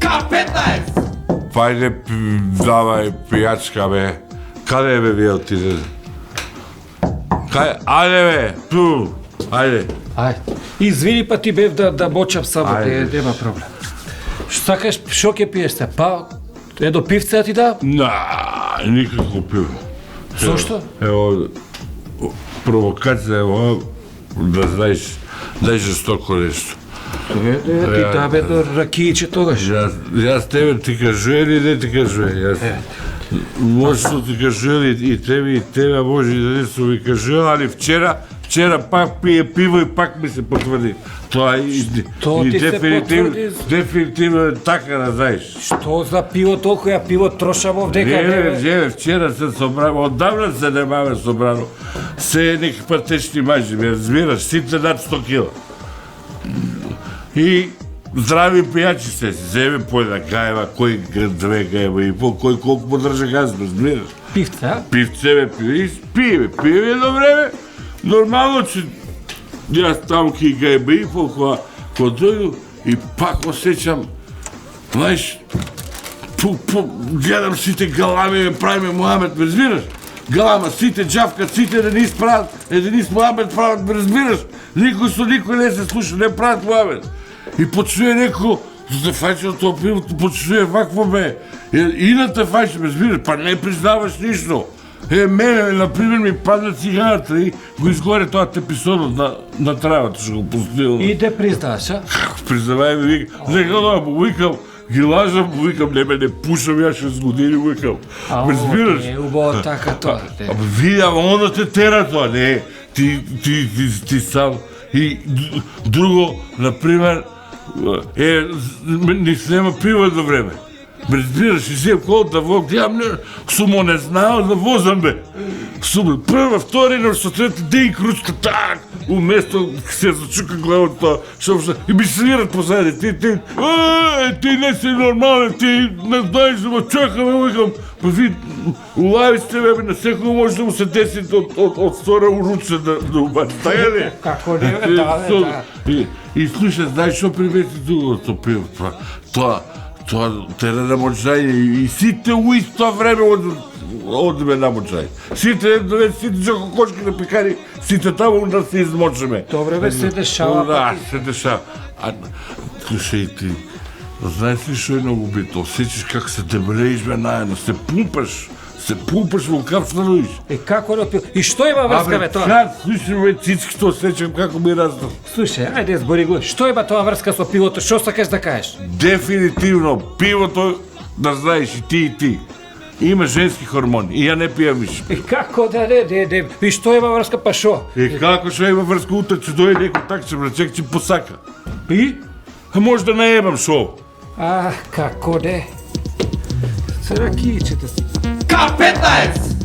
K15! Пайде, давај пијачка, бе. Каде бе вие отиде? Ајде, бе, ту, ајде. Ајде. Извини, па ти бев да бочам само, нема проблем. Што сакаш, шо ќе пиеш се? Па, едно пивце да ти да? Никако пиво. Зошто? Ево, провокација, ево, да знаеш, дај жестоко нешто. Ти да едно ракијче тогаш. Јас тебе ти кажу или не ти кажу, јас... Може да ти кажу и тебе, може и да не сум ви кажу, али вчера пак пие пиво и пак ми се потврди. Тоа и дефинитивно е така, да знаеш. Што за пиво толку ја пиво трошам овдека? Не, вчера се собрано, оддавна се немаме собрано. Се е некаква течни мажи, ме разбираш, сите над 100 кила. И здрави пијачи се, земе по една гаева, кој 2 гаева и пол, кој колку подржа газ, разбираш. Пивце, а? Пивце, бе, пие едно време. Нормално, че јас таму ки гаева и пол, која дојду и пак осеќам, знаеш, гледам сите галами, ме правиме Мухамед, ме разбираш? Галама, сите джавкат, сите еден прават, еден Мухамед прават, ме разбираш? Никој со никој не се слуша, не прават Мухамед. И почуе некој, за да фајче од тоа пиво, почуе вакво бе. И на те фајче, ме разбираш, па не признаваш ништо. Мене, например, ми падна цигарата и го изгоре тоа епизодот на травата, што го пустил. И де признаваш, а? Признавај ми, викам, нека му викам, ги лажам, му викам, не пушам, ја 6 години, викам. Ме разбираш? Е, убаво така тоа. Видам, onda те тера тоа, не, ти сам. И друго, например, ни снема пиво едно време. Ме разбираш, и взем колата влог, сумо не знаел да возам, бе. Сумо, прва, втори, но со трети ден кручка, так, уместо се зачука главот тоа, и ми свират позади, ти не си нормален, ти не знаеш да ме чекаме, викам, па ви, улави сте, бе, на секој може да му се деси од втора уруце да убаci, така ли? Како не, бе, да. И слушай, знаеш што привети другото пиво, тоа те не намочај и сите у исто време одиме намочај. Сите джакокошки на пекари, сите таму да се измочиме. Добре бе, се дешава. Да, се дешава. Слушај ти, знаеш ли што е многу битно? Сечиш как се дебелеиш бе наедно, се пумпаш во каф становиш. Како да пил? И што има врска бе тоа? Слушај бе, цицкито сечам како ми раздал. Слушај, ајде збори го, што има тоа врска со пивото, што сакаш да кажеш? Дефинитивно, пивото, да знаеш и ти, има женски хормони и ја не пијам више. Како да не, и што има врска, па шо? Како што има врска, утре ќе дојде некој так ќе мрачек, ќе посака. И? Може да наебам шо? Како не? Се ракијчета си. K15!